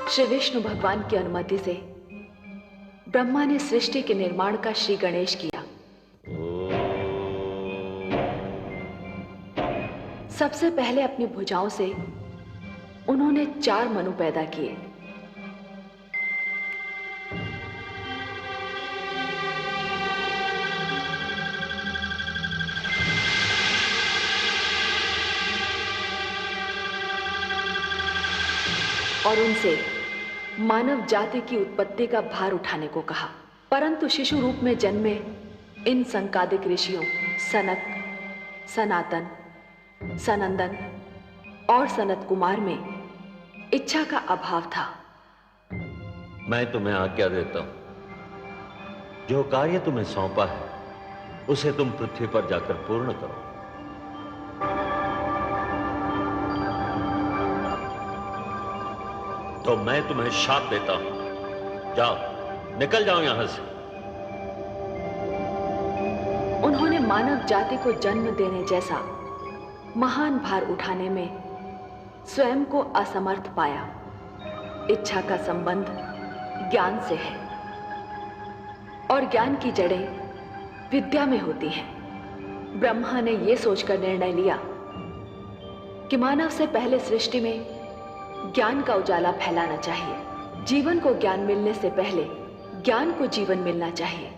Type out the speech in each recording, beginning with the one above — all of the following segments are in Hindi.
श्री विष्णु भगवान की अनुमति से ब्रह्मा ने सृष्टि के निर्माण का श्री गणेश किया। सबसे पहले अपनी भुजाओं से उन्होंने 4 मनु पैदा किए। और उनसे मानव जाति की उत्पत्ति का भार उठाने को कहा। परंतु शिशु रूप में जन्मे इन संकादिक ऋषियों सनक, सनातन, सनंदन और सनत कुमार में इच्छा का अभाव था। मैं तुम्हें आज्ञा देता हूं, जो कार्य तुम्हें सौंपा है उसे तुम पृथ्वी पर जाकर पूर्ण करो। तो मैं तुम्हें शाप देता हूं, जाओ, निकल जाओ यहां से। उन्होंने मानव जाति को जन्म देने जैसा महान भार उठाने में स्वयं को असमर्थ पाया। इच्छा का संबंध ज्ञान से है और ज्ञान की जड़ें विद्या में होती हैं। ब्रह्मा ने यह सोचकर निर्णय लिया कि मानव से पहले सृष्टि में ज्ञान का उजाला फैलाना चाहिए। जीवन को ज्ञान मिलने से पहले ज्ञान को जीवन मिलना चाहिए।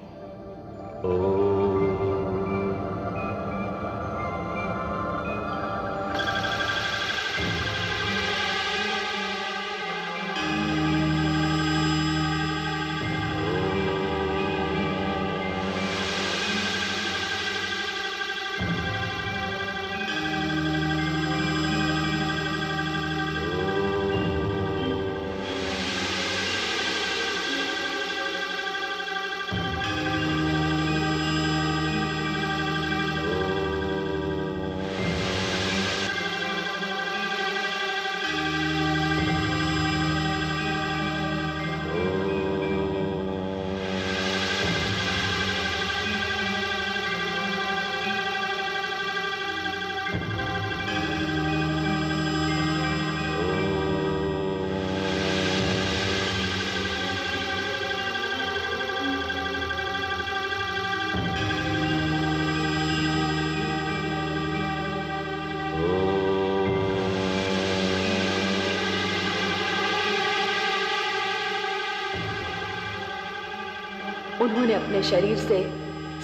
उन्होंने अपने शरीर से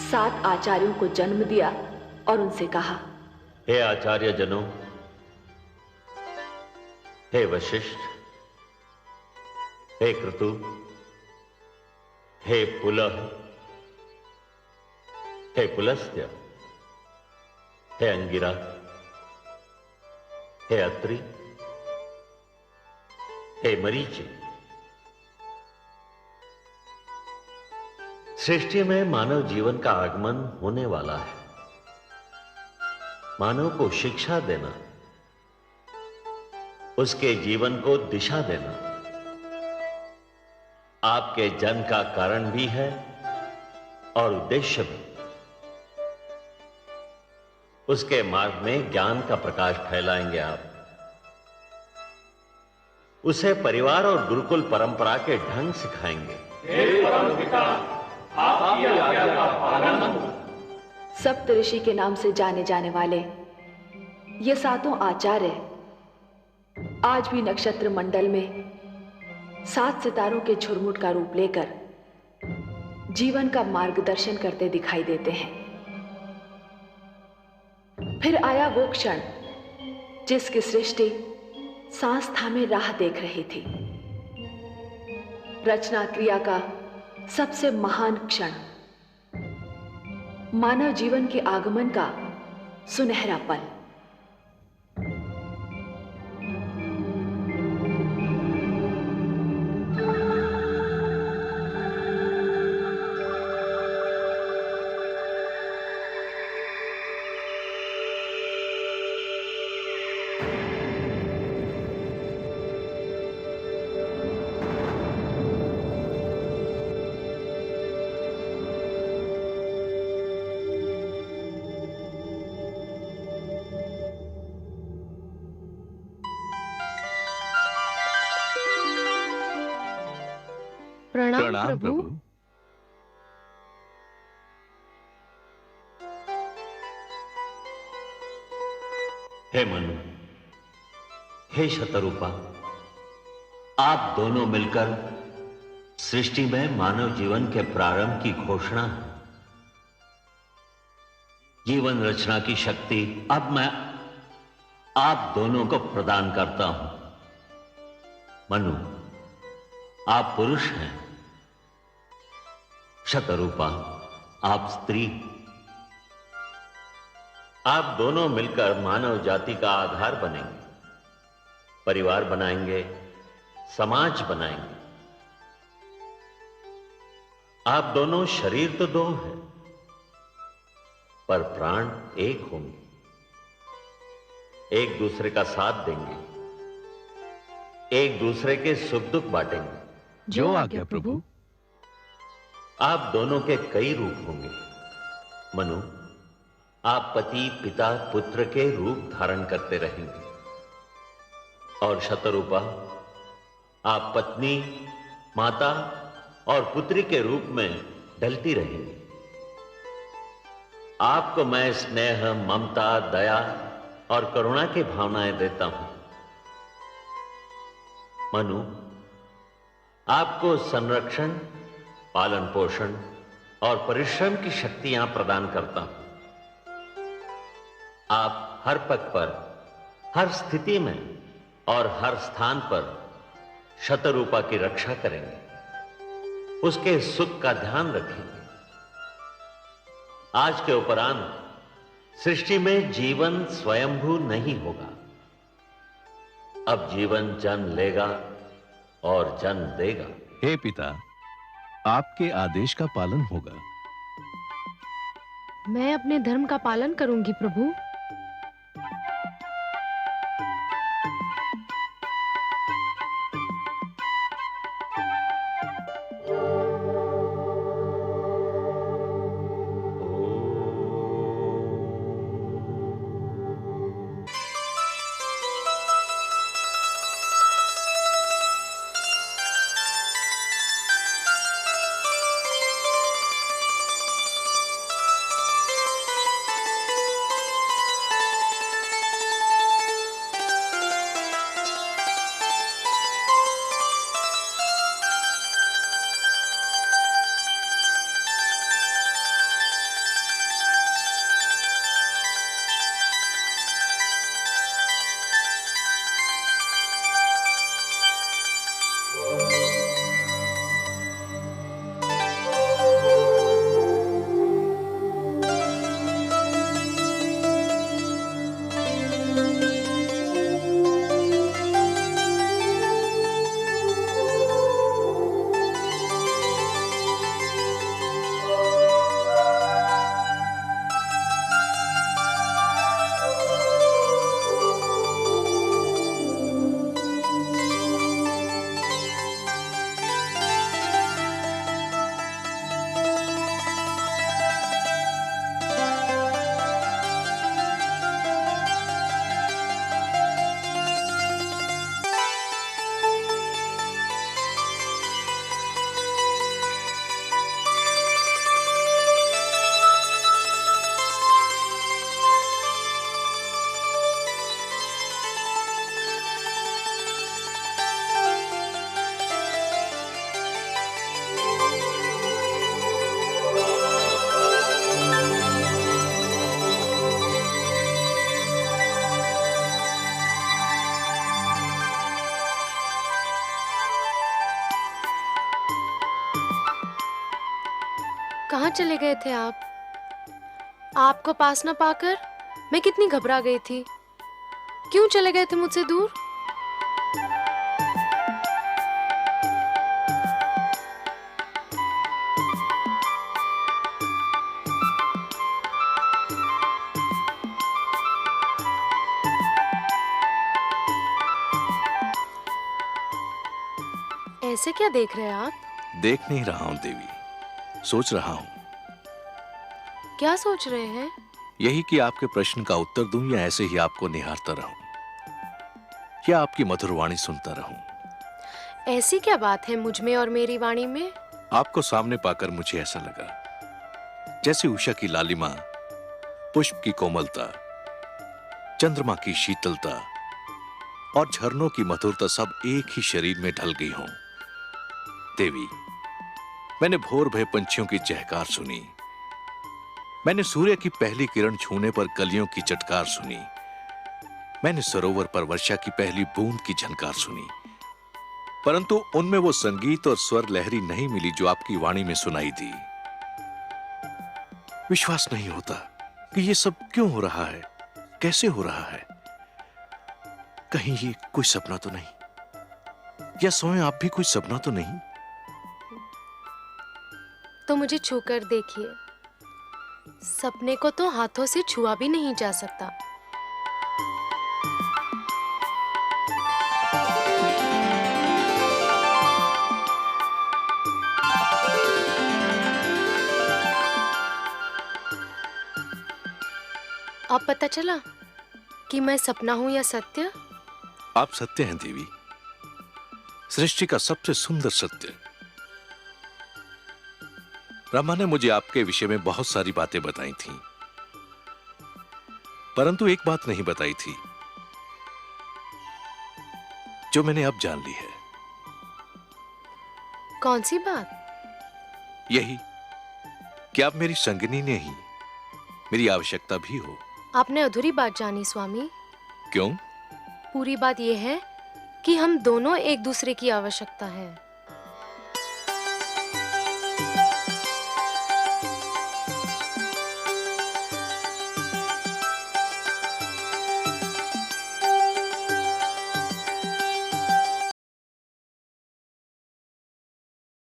7 आचार्यों को जन्म दिया और उनसे कहा, हे आचार्य जनों, हे वशिष्ठ, हे क्रतु, हे पुलह, हे पुलस्त्य, हे अंगिरा, हे अत्रि, हे मरीचि। सृष्टि में मानव जीवन का आगमन होने वाला है। मानव को शिक्षा देना, उसके जीवन को दिशा देना आपके जन्म का कारण भी है और उद्देश्य भी। उसके मार्ग में ज्ञान का प्रकाश फैलाएंगे आप। उसे परिवार और गुरुकुल परंपरा के ढंग सिखाएंगे। हे परमपिता, आपकी आज्ञा का पालन हो। सप्तऋषि के नाम से जाने जाने वाले ये 7 आचार्य आज भी नक्षत्र मंडल में 7 सितारों के झुरमुट का रूप लेकर जीवन का मार्गदर्शन करते दिखाई देते हैं। फिर आया वो क्षण जिसकी सृष्टि सांस थामे राह देख रही थी। रचना क्रिया का सबसे महान क्षण, मानव जीवन के आगमन का सुनहरा पल। प्रणाम प्रभु। हे मनु, हे शतरूपा, आप दोनों मिलकर सृष्टि में मानव जीवन के प्रारंभ की घोषणा है। जीवन रचना की शक्ति अब मैं आप दोनों को प्रदान करता हूं। मनु, आप पुरुष हैं, शतरूपा आप स्त्री। आप दोनों मिलकर मानव जाति का आधार बनेंगे, परिवार बनाएंगे, समाज बनाएंगे। आप दोनों शरीर तो दो हैं, पर प्राण एक होंगे, एक दूसरे का साथ देंगे, एक दूसरे के सुख दुख बांटेंगे। जो आज्ञा प्रभु। आप दोनों के कई रूप होंगे। मनु, आप पति पिता पुत्र के रूप धारण करते रहेंगे, और शतरूपा आप पत्नी माता और पुत्री के रूप में ढलती रहेंगी। आपको मैं स्नेह ममता दया और करुणा की भावनाएं देता हूं। मनु, आपको संरक्षण पालन पोषण और परिश्रम की शक्तियां प्रदान करता हूं। आप हर पग पर हर स्थिति में और हर स्थान पर शतरूपा की रक्षा करेंगे, उसके सुख का ध्यान रखेंगे। आज के उपरांत सृष्टि में जीवन स्वयंभू नहीं होगा। अब जीवन जन्म लेगा और जन्म देगा। हे पिता, आपके आदेश का पालन होगा। मैं अपने धर्म का पालन करूंगी प्रभु। कहाँ चले गए थे आप? आपको पास ना पाकर मैं कितनी घबरा गई थी। क्यों चले गए थे मुझसे दूर? ऐसे क्या देख रहे हैं आप? देख नहीं रहा हूं देवी, सोच रहा हूं। क्या सोच रहे हैं? यही कि आपके प्रश्न का उत्तर दूं या ऐसे ही आपको निहारता रहूं, या आपकी मधुर वाणी सुनता रहूं। ऐसी क्या बात है मुझ में और मेरी वाणी में आपको सामने पाकर मुझे ऐसा लगा जैसे उषा की लालिमा, पुष्प की कोमलता, चंद्रमा की शीतलता और झरनों की मधुरता सब एक ही शरीर में ढल गई हों। देवी, मैंने भोर भय पंछियों की चहकार सुनी, मैंने सूर्य की पहली किरण छूने पर कलियों की चटकार सुनी, मैंने सरोवर पर वर्षा की पहली बूंद की झनकार सुनी, परंतु उनमें वो संगीत और स्वर लहरी नहीं मिली जो आपकी वाणी में सुनाई दी। विश्वास नहीं होता कि ये सब क्यों हो रहा है, कैसे हो रहा है। कहीं ये कोई सपना तो नहीं, या स्वयं आप भी कोई सपना तो नहीं? तो मुझे छूकर देखिए, सपने को तो हाथों से छुआ भी नहीं जा सकता। अब पता चला कि मैं सपना हूं या सत्य? आप सत्य हैं देवी, सृष्टि का सबसे सुंदर सत्य। ब्रह्मा ने मुझे आपके विषय में बहुत सारी बातें बताई थीं, परंतु एक बात नहीं बताई थी जो मैंने अब जान ली है। कौन सी बात? यही कि आप मेरी संगिनी नहीं, मेरी आवश्यकता भी हो। आपने अधूरी बात जानी स्वामी। क्यों? पूरी बात यह है कि हम दोनों एक दूसरे की आवश्यकता है।